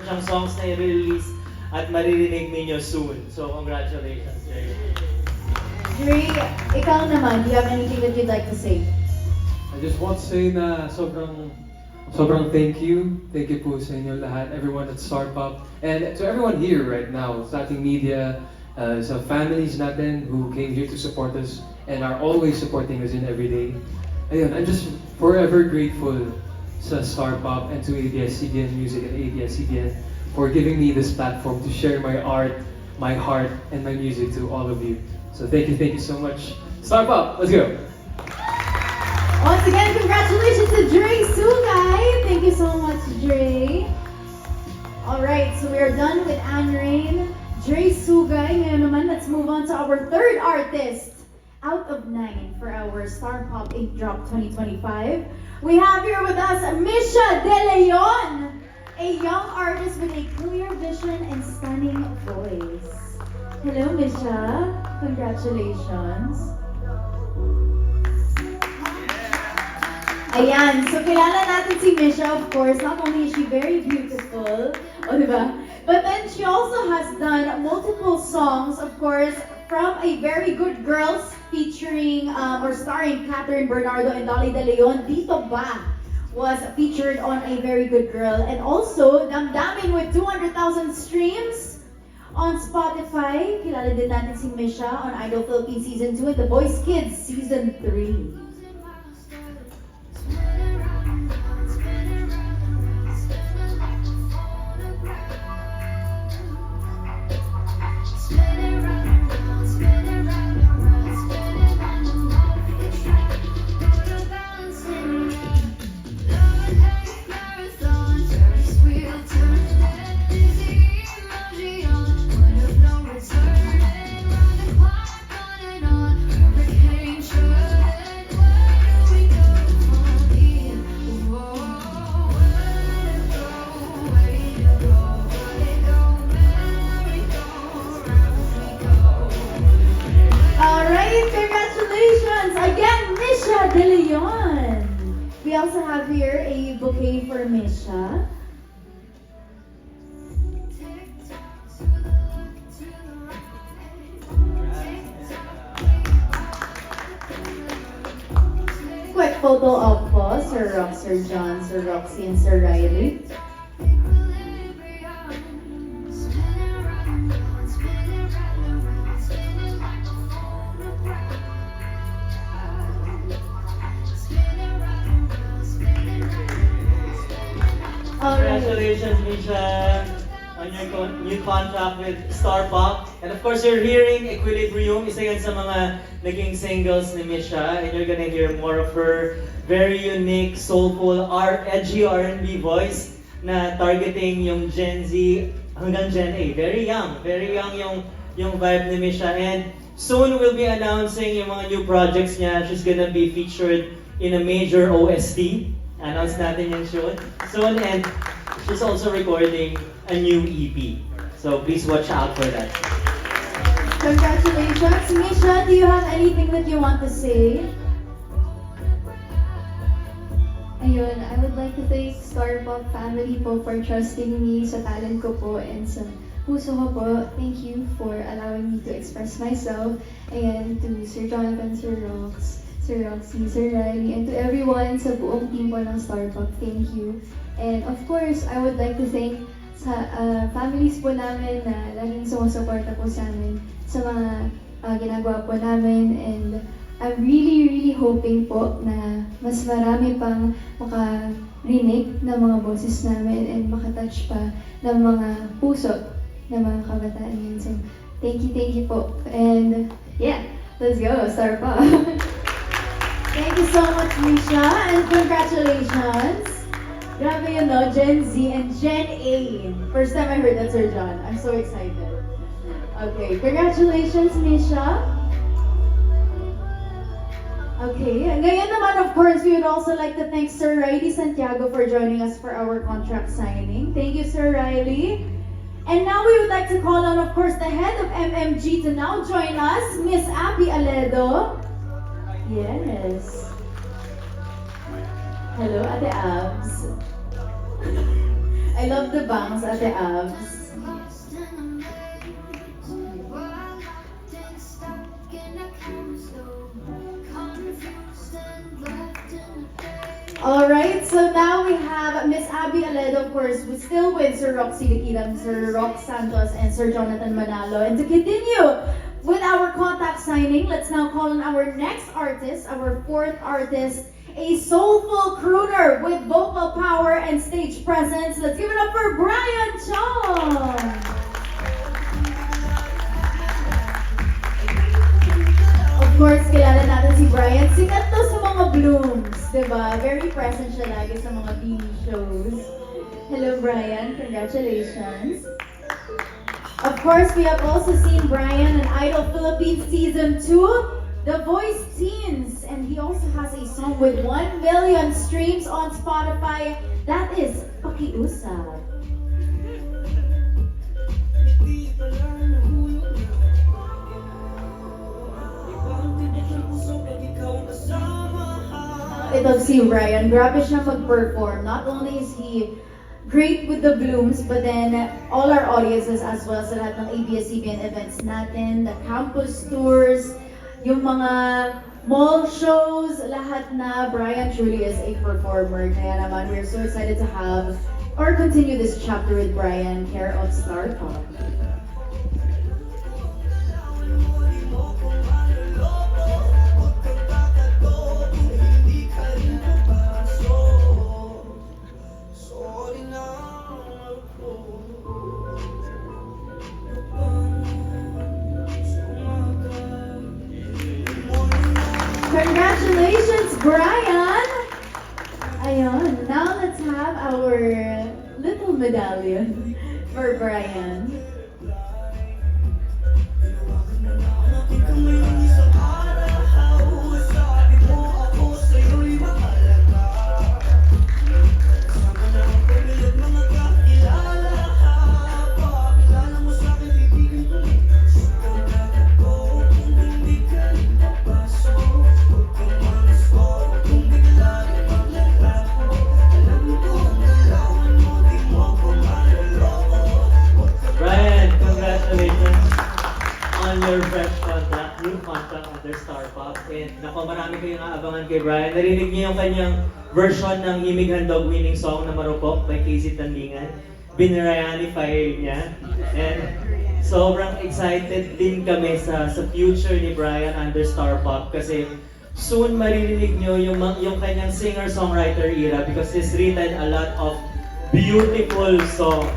siyang songs na i-release at maririnig ninyo soon. So, congratulations, Dre. Dre, ikaw naman, do you have anything that you'd like to say? I just want to say na sobrang thank you. Thank you po sa inyo lahat, everyone at Star Pop. And to everyone here right now, sa ating media, sa families natin who came here to support us and are always supporting us in every day. Ayun, I'm just forever grateful sa Star Pop and to ABS-CBN Music and ABS-CBN for giving me this platform to share my art, my heart, and my music to all of you. So thank you so much. Star Pop, let's go! Once again, congratulations to Dre Sugay. Thank you so much, Dre. Alright, so we are done with Anne Rain, Dre Sugay. Ngayon naman, let's move on to our third artist. Out of 9 for our Star Pop 8 Drop 2025. We have here with us Misha De Leon, a young artist with a clear vision and stunning voice. Hello, Misha. Congratulations. Ayan, so kilala natin si Misha, of course. Not only is she very beautiful, o diba? But then she also has done multiple songs, of course, from A Very Good Girls featuring or starring Catherine Bernardo and Dolly De Leon. Dito Ba was featured on A Very Good Girl. And also, Damdamin with 200,000 streams on Spotify. Kilala din natin si Misha on Idol Philippines Season 2 and The Voice Kids Season 3. De Leon. We also have here a bouquet for Misha. Quick photo op po, Sir Rock, Sir John, Sir Roxy, and Sir Riley. Congratulations, Misha, on your new contract with Star Pop. And of course, you're hearing Equilibrium, isa yan sa mga naging singles ni Misha. And you're gonna hear more of her very unique, soulful, edgy R&B voice na targeting yung Gen Z hanggang Gen A. Very young yung vibe ni Misha. And soon we'll be announcing yung mga new projects niya. She's gonna be featured in a major OST. Announce natin yung soon, and she's also recording a new EP. So please watch out for that. Congratulations. Misha, do you have anything that you want to say? Ayun, I would like to thank Star Pop family po for trusting me sa talent ko po and sa puso ko po. Thank you for allowing me to express myself. And to Sir Jonathan, Sir Rox, Sir Roxy, Sir Riley, and to everyone sa buong team po ng Star Pop, thank you. And of course, I would like to thank sa families po namin na laging sumusuporta po sa amin sa mga ginagawa po namin. And I'm really hoping po na mas marami pang makarinig ng mga boses namin and makatouch pa ng mga puso ng mga kabataan yun. So, thank you po. And yeah, let's go, Star Pop! Thank you so much, Misha, and congratulations. Grabe yun, no? Gen Z and Gen A. First time I heard that, Sir John. I'm so excited. Okay, congratulations, Misha. Okay, and ngayon naman, of course, we would also like to thank Sir Riley Santiago for joining us for our contract signing. Thank you, Sir Riley. And now we would like to call on, of course, the head of MMG to now join us, Miss Abby Aledo. Yes. Hello, Ate Abs. I love the bangs, Ate Abs. Alright, so now we have Miss Abby Aledo, of course, we still with Sir Roxy Liquidan, Sir Rox Santos, and Sir Jonathan Manalo. And to continue with our contact signing, let's now call on our next artist, our fourth artist, a soulful crooner with vocal power and stage presence. Let's give it up for Brian Chong! Of course, kilala natin si Brian. Sikat to sa mga blooms, diba? Very present siya lagi sa mga BB shows. Hello, Brian. Congratulations. Of course, we have also seen Brian in Idol Philippines Season 2, The Voice Teens, and he also has a song with 1 million streams on Spotify. That is Pakiusap. Ito si Brian, grabe siya mag-perform. Not only is he great with the blooms, but then all our audiences as well sa lahat ng ABS-CBN events natin, the campus tours, yung mga mall shows, lahat na. Brian truly is a performer. Kaya naman, we're so excited to have or continue this chapter with Brian, care of Star Pop. Congratulations, Brian! Ayun, now let's have our little medallion for Brian. Your fresh contract, new contract under Star Pop. And nako, marami kayong aabangan kay Brian. Narinig niyo yung kanyang version ng Himig Handog winning song na Marupok by Casey Tandingan. Binryanify niya. And sobrang excited din kami sa future ni Brian under Star Pop kasi soon maririnig niyo yung kanyang singer-songwriter era because he's written a lot of beautiful songs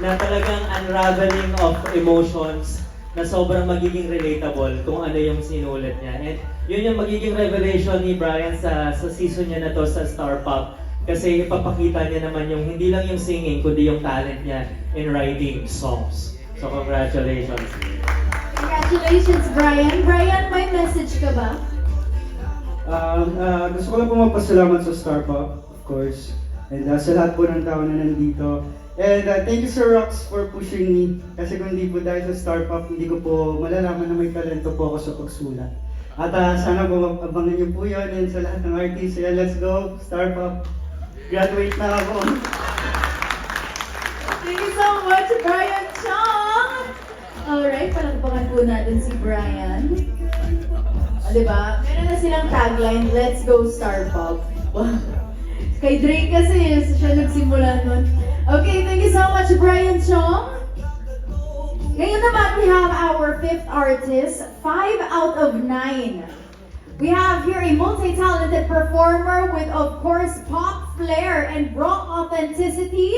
na talagang unraveling of emotions na sobrang magiging relatable kung ano yung sinulat niya. And yun yung magiging revelation ni Brian sa season niya na to sa Star Pop. Kasi ipapakita niya naman yung hindi lang yung singing, kundi yung talent niya in writing songs. So congratulations. Congratulations, Brian. Brian, may message ka ba? Gusto ko lang po magpasalamat sa Star Pop, of course. And sa lahat po ng tao na nandito. And thank you Sir Rox for pushing me. Kasi kung hindi po dahil sa Star Pop, hindi ko po malalaman na may talento po ako sa pagsulat. At sana po abangan niyo po yun. And sa lahat ng artists, yeah, let's go, Star Pop. Graduate na ako. Thank you so much, Brian Chong! Alright, palakpakan po natin si Brian. O, diba? Meron na silang tagline, let's go Star Pop. Wow. Kay Drake kasi, siya nagsimula nun. Okay, thank you so much, Brian Chong. Ngayon naman, we have our fifth artist, 5 out of 9. We have here a multi-talented performer with, of course, pop flair and rock authenticity.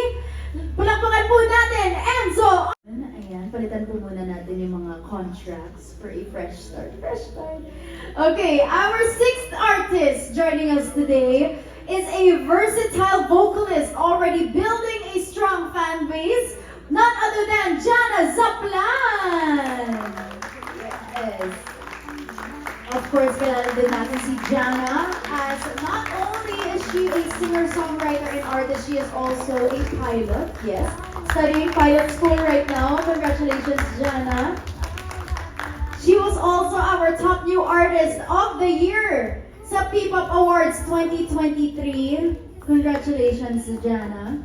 Palakpakan po natin, Enzo! Ayan, palitan po muna natin yung mga contracts for a fresh start. Fresh start. Okay, our sixth artist joining us today is a versatile vocalist already building a strong fan base, none other than Jana Zaplan! Yes. Of course, kilala din natin si Jana as not only is she a singer-songwriter and artist, she is also a pilot, yes. Studying pilot school right now. Congratulations, Jana. She was also our top new artist of the year sa P-Pop Awards 2023. Congratulations, Jana.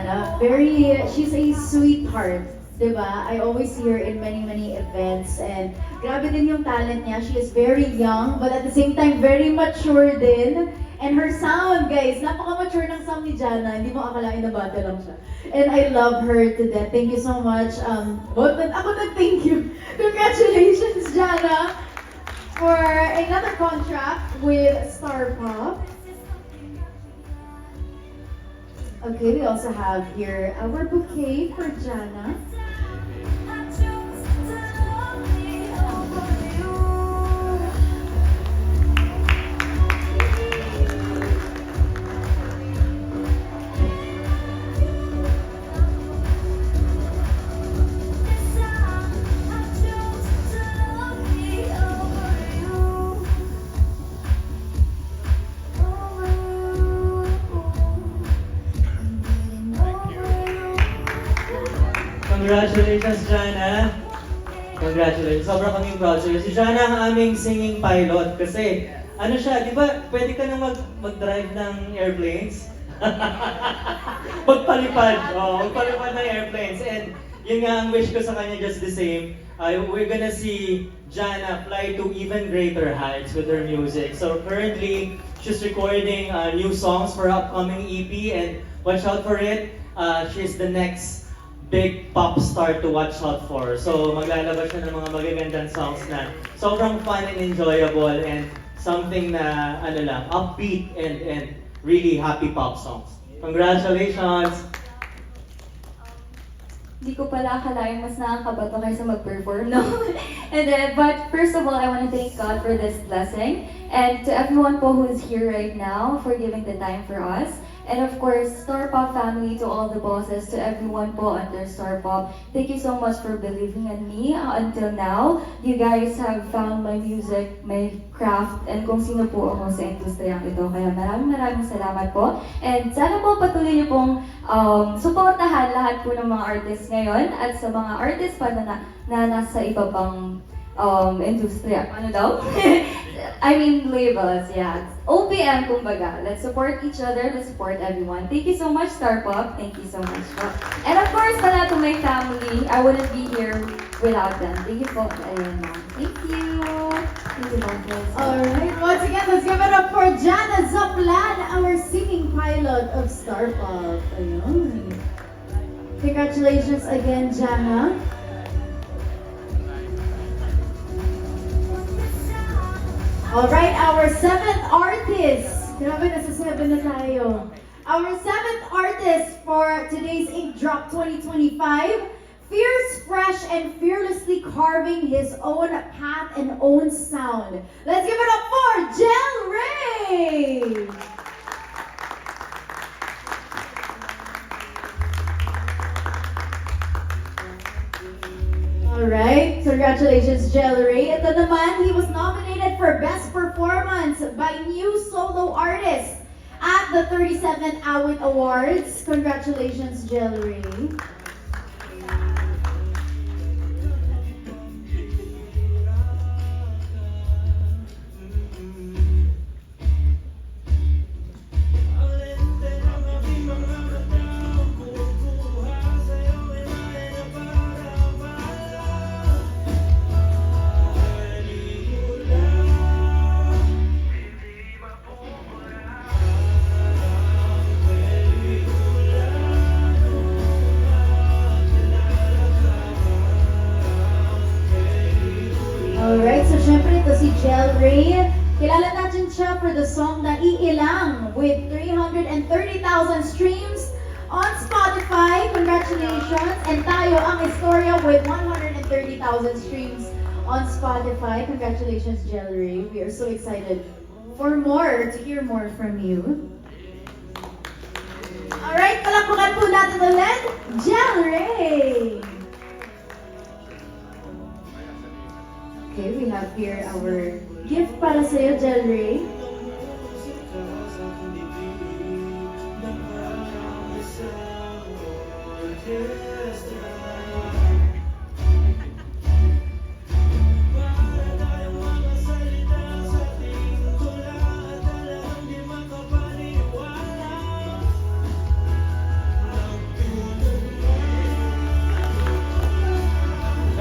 Jana. She's a sweetheart. Diba? I always see her in many events and grabe din yung talent niya. She is very young but at the same time very mature din. And her sound, guys, napaka-mature ng sound ni Jana. Hindi mo akalain na bata lang siya. And I love her to death. Thank you so much. Ako thank you. Congratulations, Jana, for another contract with Star Pop. Okay, we also have here our bouquet for Jana. Congratulations, Jana. Congratulations. Sobrang kaming proud sa'yo. Si Jana ang aming singing pilot kasi ano siya, di ba pwede ka nang mag-drive ng airplanes? Magpalipad ng airplanes. And yun nga ang wish ko sa kanya, just the same. We're gonna see Jana fly to even greater heights with her music. So currently, she's recording new songs for her upcoming EP and watch out for it. She's the next big pop star to watch out for. So maglalabas siya ng mga magagandang songs na sobrang fun and enjoyable and something na upbeat and really happy pop songs. Congratulations! Hindi ko pala akalain mas nakakabato kaysa mag-perform, no? But first of all, I want to thank God for this blessing. And to everyone po who is here right now for giving the time for us. And of course, Star Pop family, to all the bosses, to everyone po under Star Pop, thank you so much for believing in me until now. You guys have found my music, my craft, and kung sino po ako sa industriyang ito. Kaya maraming salamat po. And sana po patuloy niyo pong suportahan lahat po ng mga artists ngayon at sa mga artists pa na nasa iba pang industriya. Ano daw? I mean, labels, yeah. OPM, kumbaga. Let's support each other, let's support everyone. Thank you so much, Star Pop. Thank you so much po. And of course, pala to my family, I wouldn't be here without them. Thank you po. Ayun na. Thank you. Thank you, guys. Alright, once again, let's give it up for Jana Zaplan, our singing pilot of Star Pop. Ayun. Congratulations again, Jana. Alright, our seventh artist. Grabe, nasa 7 na tayo. Our seventh artist for today's Ink Drop 2025. Fierce, fresh, and fearlessly carving his own path and own sound. Let's give it up for Jel Ray! Alright, congratulations, Jel Ray. Ito naman, he was nominated for Best Performance by New Solo Artist at the 37th Awit Awards. Congratulations, Jel Ray. Alright, so syempre ito si Jel Ray. Kilala natin siya for the song na Iilang with 330,000 streams on Spotify. Congratulations! And tayo ang Istorya with 130,000 streams on Spotify. Congratulations, Jel Ray. We are so excited for more, to hear more from you. Alright, palakpakan po natin ulit, Jel Ray! Okay, we have here our gift para sa'yo, Jel Ray.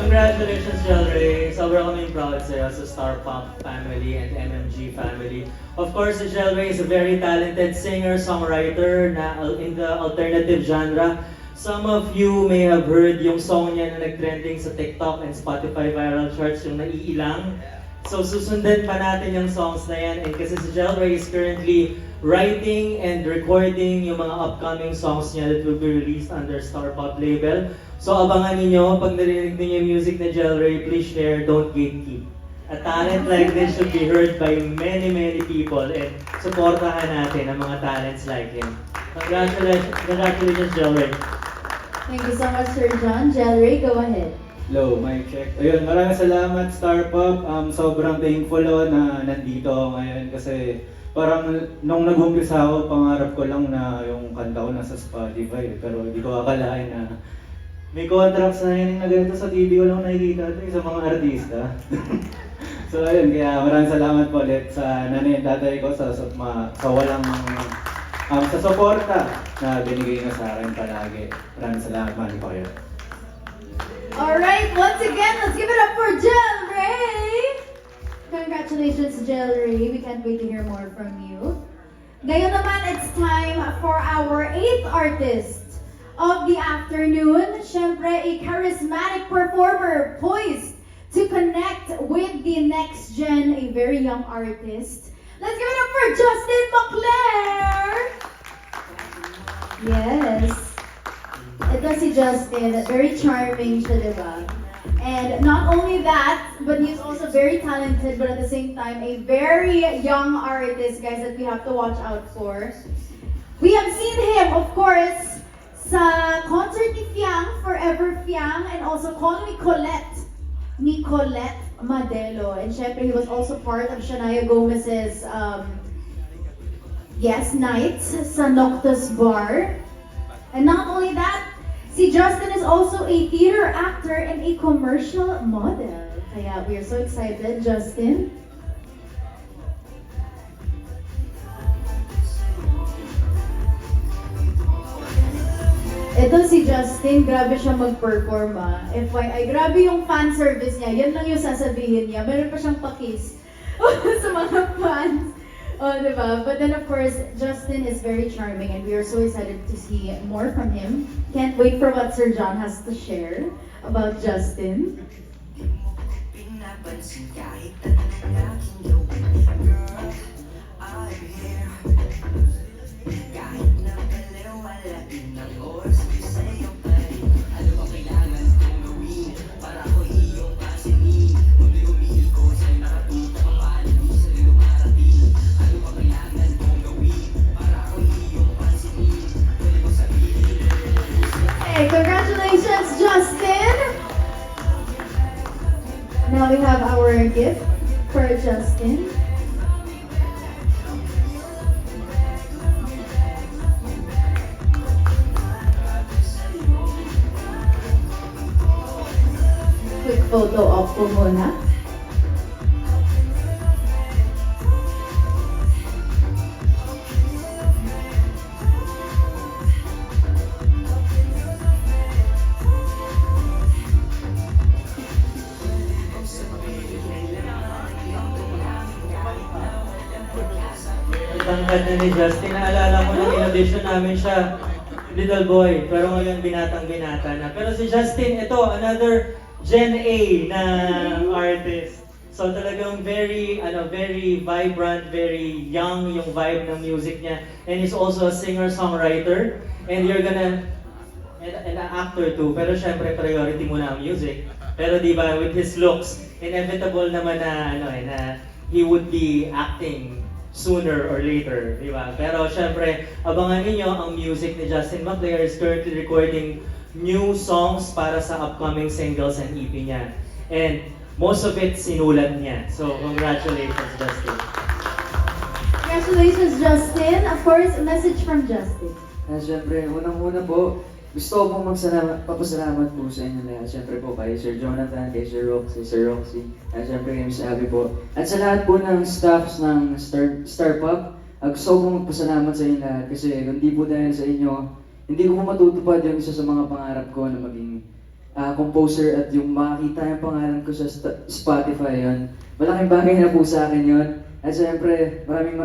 Congratulations, Jelray. Sobrang kaming proud sa'yo sa Star Pop family and MMG family. Of course, si Jelray is a very talented singer-songwriter na in the alternative genre. Some of you may have heard yung song niya na nag-trending sa TikTok and Spotify viral charts, yung Naiilang. So susundan pa natin yung songs na yan. And kasi si Jelray is currently writing and recording yung mga upcoming songs niya that will be released under Star Pop label. So abangan ninyo, pag narinig niyo yung music ni Jelray, please share, don't gatekeep. A talent like this should be heard by many people and supportahan natin ang mga talents like him. Congratulations, Jelray. Thank you so much, Sir John. Jelray, go ahead. Hello, mic check. Ayun, maraming salamat Star Pop. Sobrang thankful ako na nandito ako ngayon kasi parang nung nag-umpisa ako, pangarap ko lang na yung kanta ko nasa Spotify. Pero hindi ko akalain na may contracts na yun na ganito sa TV ko lang nakikita ito sa mga artista. So ayun, kaya maraming salamat po ulit sa nanay at tatay ko sa walang sa suporta na binigay niyo sa akin palagi. Maraming salamat, mahal ko kayo. Alright, once again, let's give it up for Jelray! Congratulations, Jelray. We can't wait to hear more from you. Ngayon naman, it's time for our 8th artist of the afternoon. Siyempre, a charismatic performer poised to connect with the next gen, a very young artist. Let's give it up for Justin McClare! Yes. Ito si Justin, very charming siya, diba? And not only that, but he's also very talented, but at the same time, a very young artist, guys, that we have to watch out for. We have seen him, of course, sa concert ni Fiang, Forever Fiang, and also Call Me Colette, ni Colette Madelo. And syempre, he was also part of Shania Gomez's nights sa Noctus Bar. And not only that, si Justin is also a theater actor and a commercial model. Kaya we are so excited, Justin. Ito si Justin, grabe siya mag-perform FYI, grabe yung fan service niya. Yan lang yung sasabihin niya. Meron pa siyang pakis sa mga fans. Oh, diba? But then of course, Justin is very charming and we are so excited to see more from him. Can't wait for what Sir John has to share about Justin. Hey, congratulations, Justin! Now we have our gift for Justin. Quick photo op po muna. Tangkad na ni Justin. Naalala ko nang in-audition namin siya, little boy, pero ngayon binatang-binata na. Pero si Justin, ito, another Gen A na artist. So talagang very vibrant, very young yung vibe ng music niya. And he's also a singer-songwriter. And you're gonna, and an actor too. Pero syempre, priority muna ang music. Pero di ba, with his looks, inevitable naman na, na he would be acting sooner or later, di ba? Pero syempre, abangan niyo ang music ni Justin McClare is currently recording new songs para sa upcoming singles and EP niya. And most of it sinulat niya. So, congratulations, Justin. Congratulations, Justin. Of course, a message from Justin. Siyempre, unang-una po, gusto ko pong papasalamat po sa inyo na siyempre po kay Sir Jonathan, kay Sir Roxy, at siyempre kay Miss Abby po. At sa lahat po ng staffs ng Star Pop, gusto ko pong magpasalamat sa inyo lahat kasi kung di po dahil sa inyo, hindi ko po matutupad yung isa sa mga pangarap ko na maging composer at yung makakita yung pangalan ko sa Spotify yun. Malaking bagay na po sa akin yun. At syempre, maraming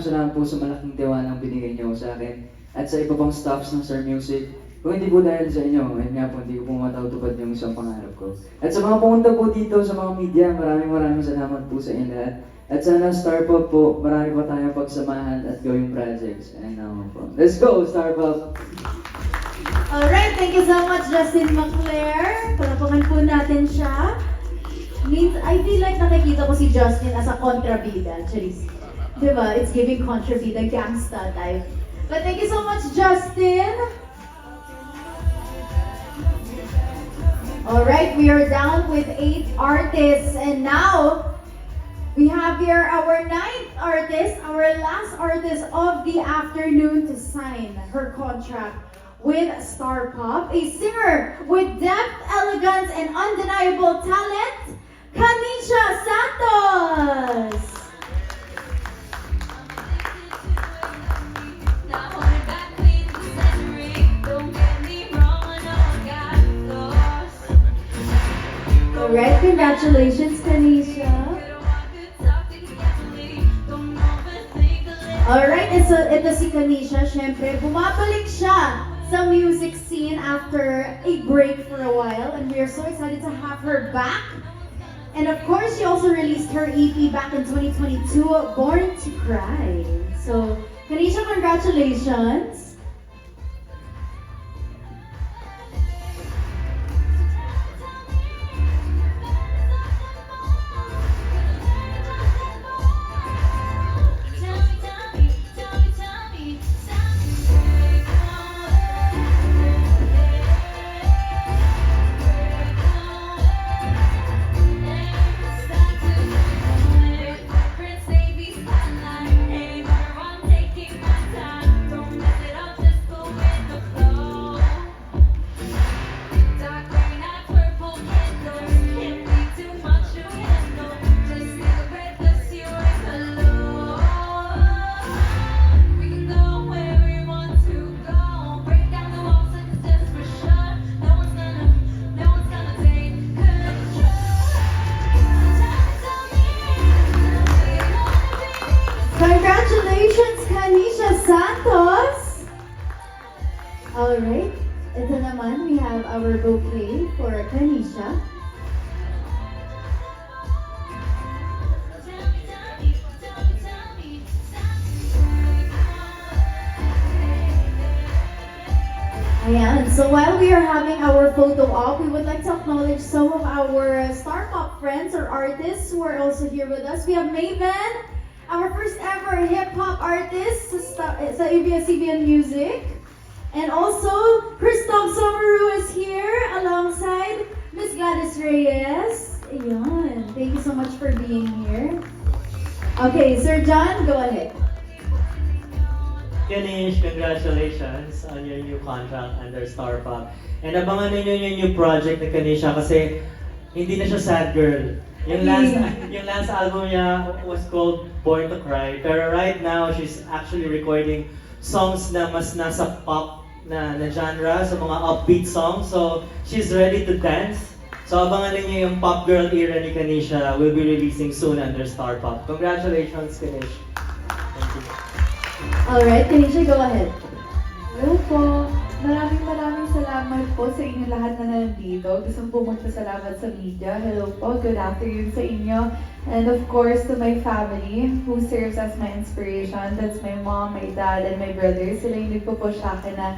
salamat po sa malaking tiwalang binigay niyo sa akin. At sa iba pang staffs ng Star Music. Kung hindi po dahil sa inyo, ayun nga po, hindi ko po matutupad yung isang pangarap ko. At sa mga pumunta po dito sa mga media, maraming salamat po sa inyo lahat. At sana Star Pop po, marami pa tayong pagsamahan at gawing projects. And now po. Let's go, Star Pop! Alright, thank you so much, Justin McClare. Palapakan po natin siya. I feel like nakikita ko si Justin as a kontrabida, Charis. Diba? It's giving kontrabida, gangsta type. But thank you so much, Justin. Alright, we are down with 8 artists. And now, we have here our 9th artist, our last artist of the afternoon to sign her contract with Star Pop, a singer with depth, elegance, and undeniable talent, Kanisha Santos! Alright, congratulations, Kanisha. Alright, ito si Kanisha, syempre, bumabalik siya sa music scene after a break for a while, and we are so excited to have her back. And of course, she also released her EP back in 2022, Born to Cry. So, Kanisha, congratulations. Congratulations, Kanisha Santos! Alright, ito naman, we have our bouquet for Kanisha. Ayan, so while we are having our photo op, we would like to acknowledge some of our Star Pop friends or artists who are also here with us. We have Maven, our first ever hip-hop artist sa ABS-CBN Music. And also, Christoph Somaru is here alongside Miss Gladys Reyes. Ayan, thank you so much for being here. Okay, Sir John, go ahead. Kanish, congratulations on your new contract under Star Pop. And abangan ninyo yung new project ni Kanisha kasi hindi na siya sad girl. Yung last album niya was called Born to Cry. Pero right now, she's actually recording songs na mas nasa pop na genre, sa mga upbeat songs. So, she's ready to dance. So, abangan ninyo yung pop girl era ni Kanisha. Will be releasing soon under Star Pop. Congratulations, Kanish. Thank you. Alright, Kanisha, go ahead. Hello po. Maraming salamat po sa inyo lahat na nandito. Gusto ko po magpasalamat sa media. Hello po, good afternoon sa inyo. And of course, to my family who serves as my inspiration. That's my mom, my dad, and my brother. Sila yung nagpo-push sa akin na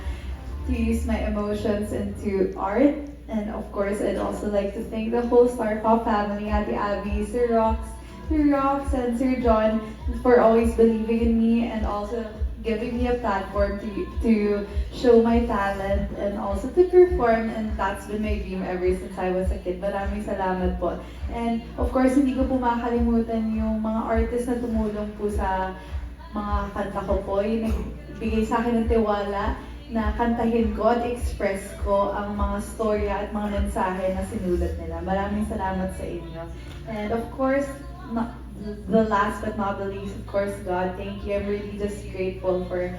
to use my emotions into art. And of course, I'd also like to thank the whole Star Pop family, Ate Abby, Sir Rox, and Sir John for always believing in me and also giving me a platform to show my talent and also to perform, and that's been my dream ever since I was a kid. Maraming salamat po. And of course, hindi ko po makakalimutan yung mga artists na tumulong po sa mga kanta ko po, yung nagbigay sa akin ng tiwala na kantahin ko at express ko ang mga storya at mga mensahe na sinulat nila. Maraming salamat sa inyo. And of course, the last but not the least, of course, God, thank you. I'm really just grateful for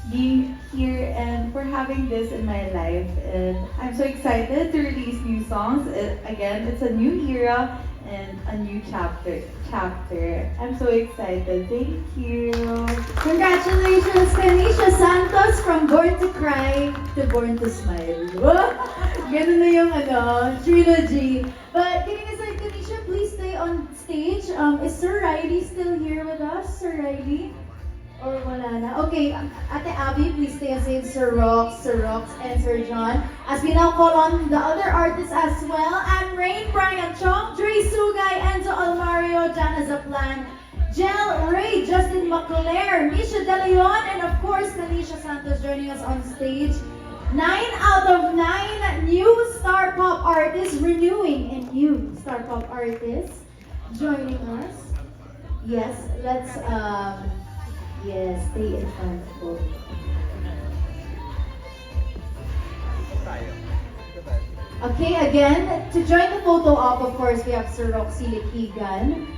being here and for having this in my life. And I'm so excited to release new songs. Again, it's a new era and a new chapter. I'm so excited. Thank you. Congratulations, Kanisha Santos, from Born to Cry to Born to Smile. Ganun na yung trilogy. But kidding aside, Kanisha, please stay on stage. Is Sir Riley still here with us? Sir Riley? Or wala na? Okay, Ate Abby, please stay on stage. Sir Rox, and Sir John. As we now call on the other artists as well. Anne Rain, Brian Chong, Dre Sugay, Enzo Almario, Jana Zaplan, Jel Ray, Justin McClare, Misha De Leon, and of course, Kanisha Santos joining us on stage. 9 out of 9 new Star Pop artists, renewing and new Star Pop artists joining us. Yes, let's yes, stay in front po. Okay, again, to join the photo op, of course, we have Sir Roxy Liquigan.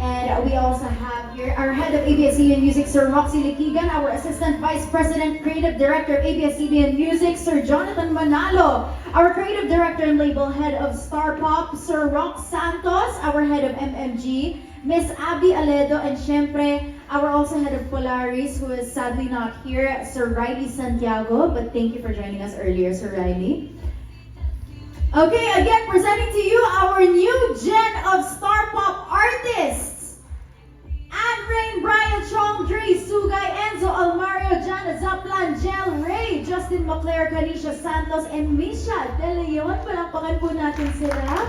And we also have here our head of ABS-CBN Music, Sir Roxy Liquigan, our Assistant Vice President, Creative Director of ABS-CBN Music, Sir Jonathan Manalo, our Creative Director and Label Head of Star Pop, Sir Rox Santos, our Head of MMG, Miss Abby Aledo, and syempre, our also Head of Polaris, who is sadly not here, Sir Riley Santiago, but thank you for joining us earlier, Sir Riley. Okay, again, presenting to you our new gen of Star Pop artists. Anne Rain, Brian Chong, Dre Sugay, Enzo Almario, Jana Zaplan, Jel Ray, Justin McClare, Kanisha Santos, and Misha De Leon. Palakpakan po natin sila.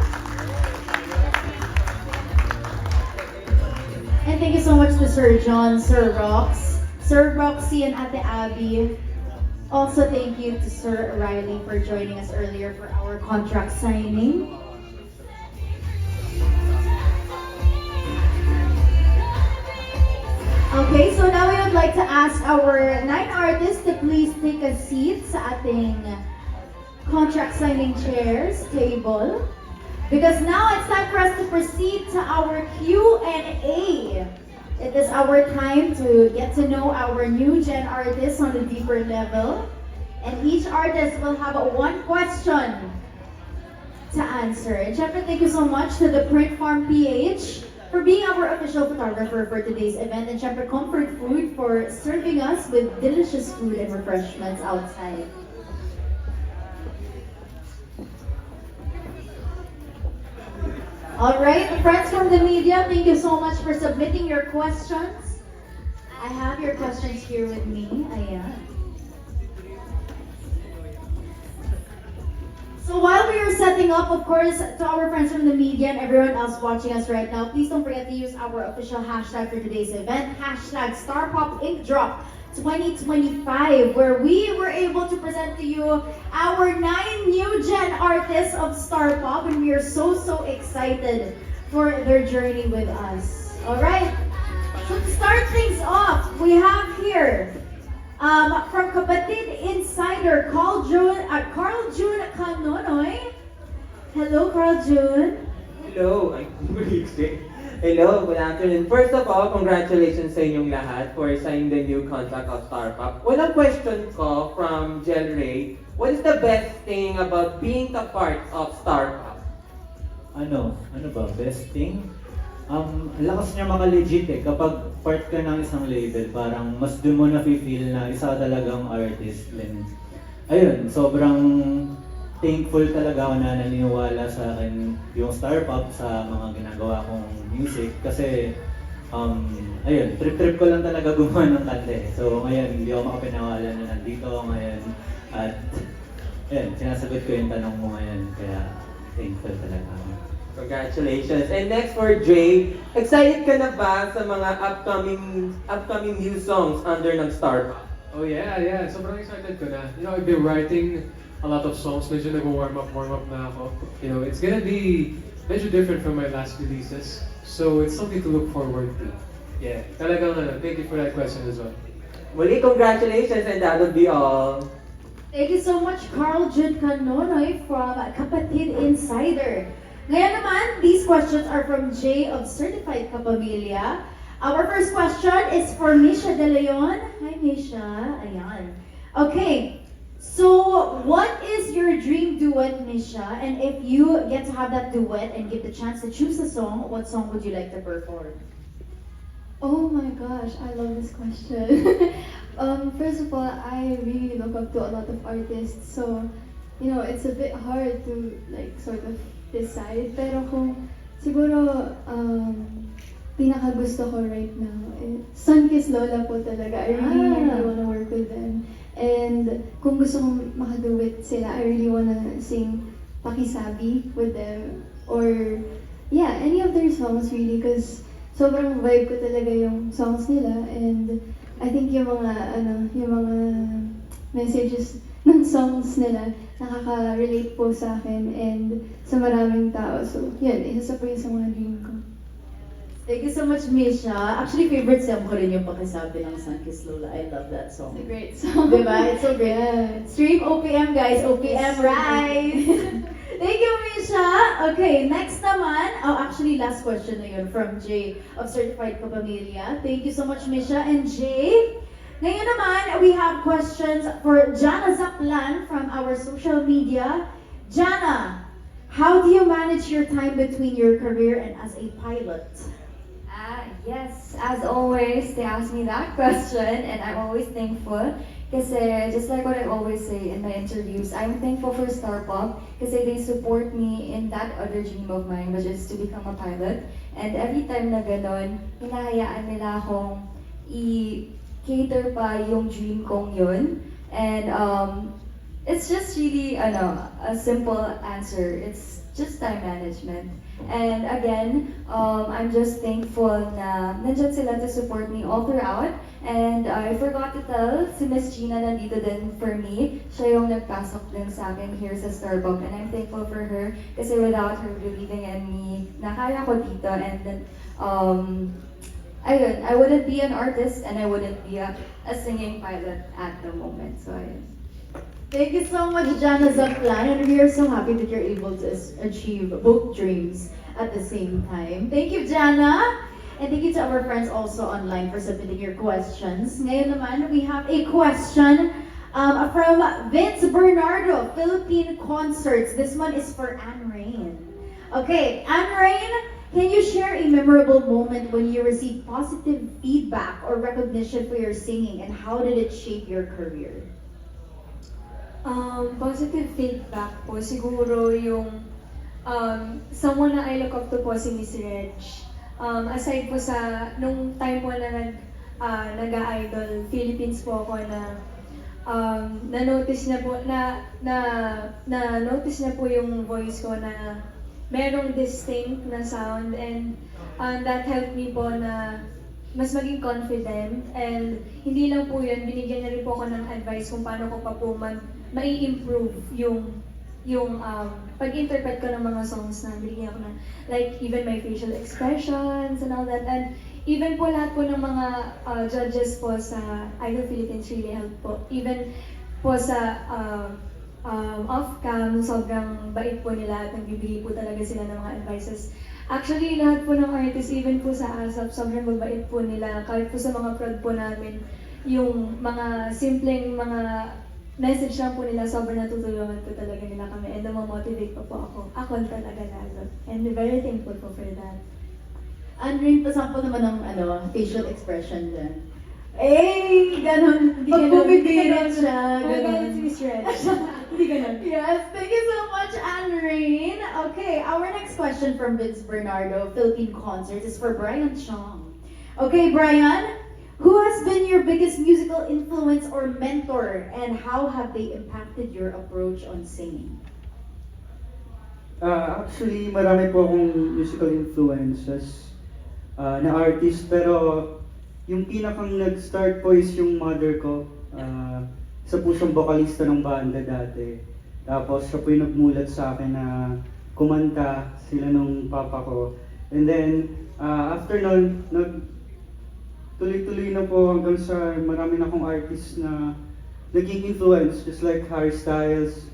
And thank you so much to Sir John, Sir Rox, Sir Roxy, and Ate Abby. Also, thank you to Sir Riley for joining us earlier for our contract signing. Okay, so now we would like to ask our 9 artists to please take a seat sa ating contract signing chairs table. Because now it's time for us to proceed to our Q&A. It is our time to get to know our new gen artists on a deeper level. And each artist will have one question to answer. And syempre, thank you so much to the Print Farm PH for being our official photographer for today's event. And syempre, Comfort Food for serving us with delicious food and refreshments outside. All right, friends from the media, thank you so much for submitting your questions. I have your questions here with me. Ayan. So while we are setting up, of course, to our friends from the media and everyone else watching us right now, please don't forget to use our official hashtag for today's event, hashtag StarPopInkDrop 2025, where we were able to present to you our 9 new gen artists of Star Pop, and we are so excited for their journey with us. All right, so to start things off, we have here from Kapatid Insider, Carl June Canonoy. Hello, Carl June. Hello, Hello, good afternoon. First of all, congratulations sa inyong lahat for signing the new contract of Star Pop. Unang question ko from Jel Ray, what is the best thing about being a part of Star Pop? Ano ba? Best thing? Ang lakas niya maka-legit kapag part ka ng isang label, parang mas doon mo na-feel na isa talagang artist. Then, ayun, sobrang thankful talaga ako na naniniwala sa akin yung Star Pop sa mga ginagawa kong music kasi ayun, trip ko lang talaga gumawa ng kanta eh. So ngayon, hindi ako makapaniwala na nandito ngayon at ayun, sinasagot ko yung tanong mo ngayon kaya thankful talaga ako. Congratulations. And next for Dre, excited ka na ba sa mga upcoming new songs under ng Star Pop? Oh yeah. Sobrang excited ko na. You know, I've been writing a lot of songs. Medyo nag-warm up na ako. You know, it's gonna be medyo different from my last releases. So it's something to look forward to. Yeah, talagang thank you for that question as well. Muli, congratulations and that would be all. Thank you so much, Carl June Canonoy from Kapatid Insider. Ngayon naman, these questions are from Jay of Certified Kapamilya. Our first question is for Misha De Leon. Hi, Misha. Ayan. Okay. So, what is your dream duet, Misha? And if you get to have that duet and get the chance to choose a song, what song would you like to perform? Oh my gosh, I love this question. First of all, I really look up to a lot of artists, so it's a bit hard to like sort of decide. Pero kung siguro pinaka gusto ko right now, Sunkiss Lola po talaga. I really wanna work with them. And kung gusto kong makaduet sila, I really wanna sing Pakisabi with them. Or yeah, any of their songs really, because sobrang vibe ko talaga yung songs nila, and I think yung mga messages ng songs nila nakaka-relate po sa akin and sa maraming tao. So, yun, isa po yun sa mga dream ko. Thank you so much, Misha. Actually, favorite song ko rin yung Pakisabi ng Sunkiss Lola. I love that song. It's a great song. Diba? It's so great. Yeah. Stream OPM, guys. OPM, Yes. rise! Thank you, Misha. Okay, next naman. Oh, actually, last question na yun from Jay of Certified Kapamilya. Thank you so much, Misha and Jay. Ngayon naman, we have questions for Jana Zaplan from our social media. Jana, how do you manage your time between your career and as a pilot? Yes, as always, they ask me that question, and I'm always thankful. Kasi just like what I always say in my interviews, I'm thankful for Starpop kasi they support me in that other dream of mine, which is to become a pilot. And every time na ganon, hinahayaan nila akong i-cater pa yung dream kong yun. And it's just really a simple answer. It's just time management. And again, I'm just thankful na nandyan sila to support me all throughout. And I forgot to tell, si Miss Gina nandito din for me. Siya yung nagpasok din sa akin here sa Starbucks. And I'm thankful for her kasi without her believing in me, na kaya ko dito. And then, ayun, I wouldn't be an artist and I wouldn't be a singing pilot at the moment. So ayun. Thank you so much, Jana Zaplan, and we are so happy that you're able to achieve both dreams at the same time. Thank you, Jana, and thank you to our friends also online for submitting your questions. Ngayon naman, we have a question from Vince Bernardo, Philippine Concerts. This one is for Anne Rain. Okay, Anne Rain, can you share a memorable moment when you received positive feedback or recognition for your singing, and how did it shape your career? Positive feedback po, siguro yung someone na I look up to po si Miss Reg. Aside po sa, nung time po na nag-idol, Philippines po ako na na-notice na po, na-notice na po yung voice ko na merong distinct na sound, and that helped me po na mas maging confident. And hindi lang po yun, binigyan na rin po ako ng advice kung paano ko pa po mai-improve yung pag-interpret ko ng mga songs na binigyan ako ng, like, even my facial expressions and all that. And even po lahat po ng mga judges po sa Idol Philippines really helped po. Even po sa off-cam, sobrang bait po nila at nagbibigay po talaga sila ng mga advices. Actually, lahat po ng artists, even po sa ASAP, sobrang mabait po nila. Kahit po sa mga prod po namin, yung mga simpleng mga message lang po nila, sobrang natutulungan po talaga nila kami. And namamotivate pa po ako. Ako talaga lalo. And very thankful po for that. Andrin, pasample naman ng facial expression dyan. Eh, ganon. Hindi Pag ganon. bumibirit siya, Ganon ganon. si Miss Reg. Hindi ganon. Yes, thank you so much, Anne-Rain. Okay, our next question from Vince Bernardo, Philippine Concerts, is for Brian Chong. Okay, Brian, who has been your biggest musical influence or mentor, and how have they impacted your approach on singing? Actually, marami po akong musical influences na artist, pero yung pinakang nag-start po is yung mother ko. Isa po siyang vocalista ng banda dati. Tapos siya po yung nagmulat sa akin na kumanta sila nung papa ko. And then, after nun, tuloy-tuloy na po hanggang sa marami na akong artist na naging influence, just like Harry Styles,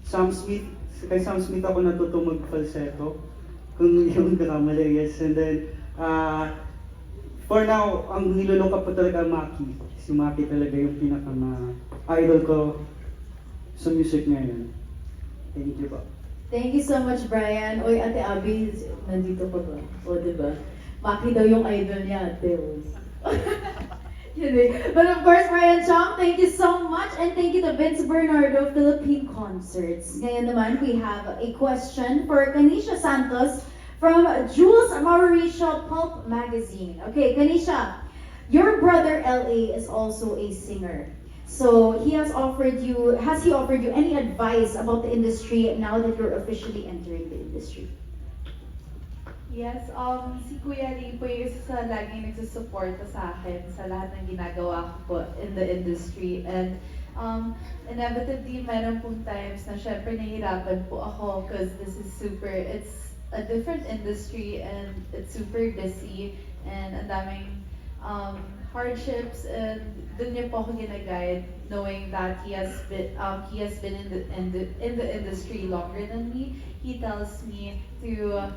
Sam Smith. Kay Sam Smith ako natutong mag-falsetto, kung yung nakamali, yes. And then, for now, ang nilulok ko po talaga Maki. Si Maki talaga yung pinaka-idol ko sa music ngayon. Thank you po. Thank you so much, Brian. Oy, Ate Abby, nandito pa ba? O, diba? Maki daw yung idol niya, ate. Yun eh. But of course, Brian Chong, thank you so much. And thank you to Vince Bernardo Philippine Concerts. Ngayon naman, we have a question for Kanisha Santos from Jules Mauricio Pulp Magazine. Okay, Kanisha, your brother LA is also a singer. So has he offered you any advice about the industry now that you're officially entering the industry? Yes, si Kuya Lee po yung isa sa laging nagsusuporta sa akin sa lahat ng ginagawa ko po in the industry. And inevitably, meron pong times na syempre nahihirapan po ako because it's a different industry and it's super busy and ang daming hardships, and dun niya po ako ginaguide, knowing that he has been in the industry longer than me. He tells me to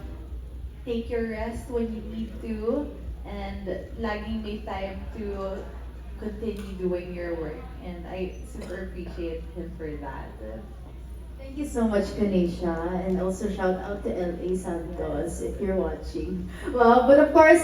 take your rest when you need to, and laging may time to continue doing your work. And I super appreciate him for that. Thank you so much, Kanisha, and also shout out to LA Santos if you're watching. Well, but of course,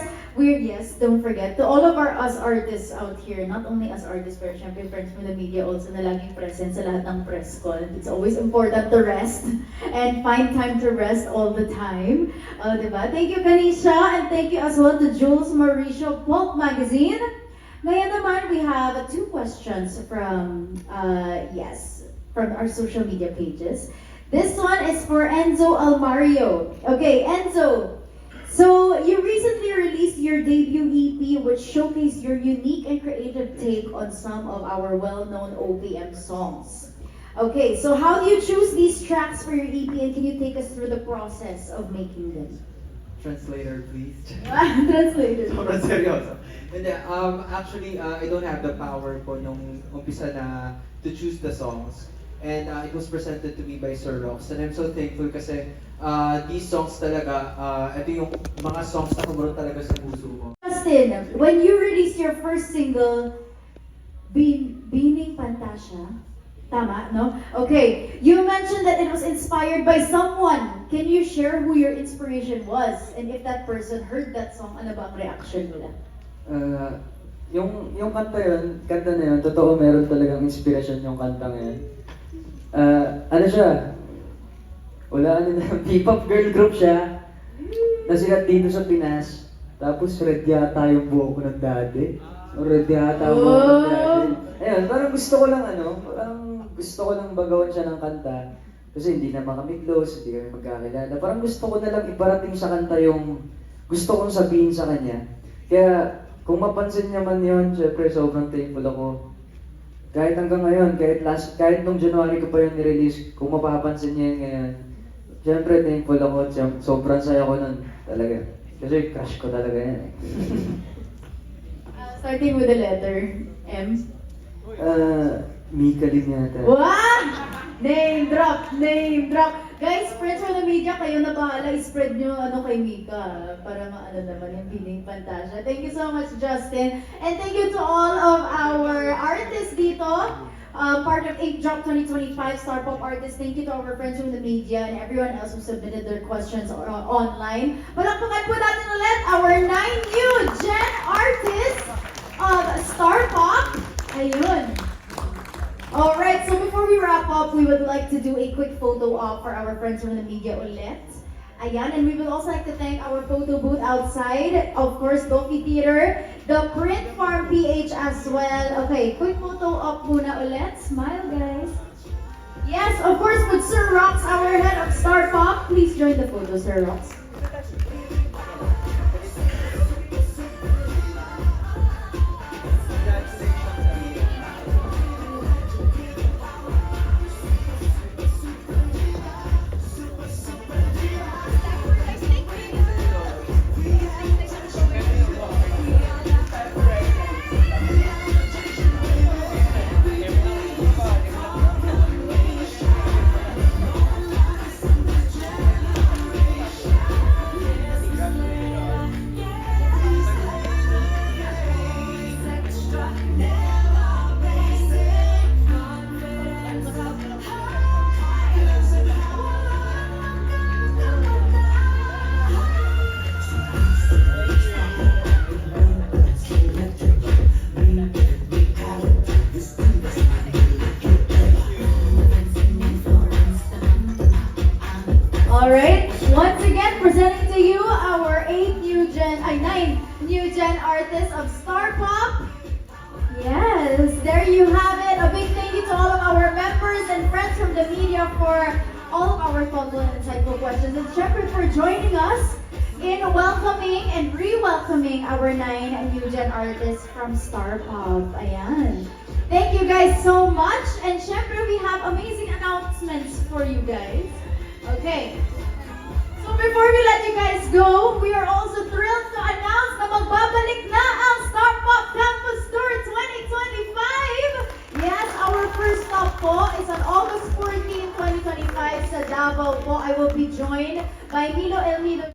don't forget, to all of us artists out here, not only as artists, pero syempre friends from the media also na laging present sa lahat ng press call. It's always important to rest and find time to rest all the time. Diba? Thank you, Kanisha, and thank you as well to Jules Mauricio Pulp Magazine. Ngayon naman, we have two questions from our social media pages. This one is for Enzo Almario. Okay, Enzo. So, you recently released your debut EP, which showcased your unique and creative take on some of our well-known OPM songs. Okay, so how do you choose these tracks for your EP, and can you take us through the process of making them? Translator, please. Translator. Sobrang seryoso. Hindi, actually, I don't have the power po nung umpisa na to choose the songs. And it was presented to me by Sir Rox. And I'm so thankful kasi these songs talaga, ito yung mga songs na kumurot talaga sa puso mo. Justin, when you released your first single, Bining Pantasya, tama, no? Okay, you mentioned that it was inspired by someone. Can you share who your inspiration was? And if that person heard that song, ano ba ang reaction nila? Yung kanta na yun, totoo meron talagang inspirasyon yung kanta ngayon. Ano siya? Wala ano na, P-pop girl group siya. Nasikat dito sa Pinas. Tapos red yata yung buhok ko ng dati. O red yata yung buhok ko ng dati. Ayun, parang gusto ko lang bagawan siya ng kanta. Kasi hindi naman kami close, hindi kami magkakilala. Parang gusto ko na lang iparating sa kanta yung gusto kong sabihin sa kanya. Kaya kung mapansin niya man yun, syempre sobrang thankful ako. Kahit hanggang ngayon, kahit nung January ko pa yun nirelease, kung mapapansin niya yun ngayon, syempre thankful ako, sobrang saya ko nun, talaga. Kasi crush ko talaga yan. Starting with the letter M. Mika Lim yata. Wow! Name drop! Guys, friends from the media, kayo na bahala, i-spread nyo kay Mika para maano naman yung Bining Pantasya. Thank you so much, Justin. And thank you to all of our artists dito, part of 8 Drop 2025 Star Pop Artists. Thank you to our friends from the media and everyone else who submitted their questions online. Palakpakan po natin ulit our 9 new Gen artists of Star Pop. Ayun. Alright, so before we wrap up, we would like to do a quick photo op for our friends from the media ulit. Ayan, and we would also like to thank our photo booth outside, of course, Doki Theater, the Print Farm PH as well. Okay, quick photo op muna ulit. Smile, guys. Yes, of course, with Sir Rox, our head of Star Pop. Please join the photo, Sir Rox. presenting to you our 9 new gen artists of Star Pop. Yes, there you have it. A big thank you to all of our members and friends from the media for all of our thoughtful and insightful questions. And syempre for joining us in welcoming and re-welcoming our 9 new gen artists from Star Pop. Ayan. Thank you guys so much. And syempre we have amazing announcements for you guys. Okay. So before we let you guys go, we are also thrilled to announce na magbabalik na ang Star Pop Campus Tour 2025! Yes, our first stop po is on August 14, 2025 sa Davao po. I will be joined by Milo Elmido.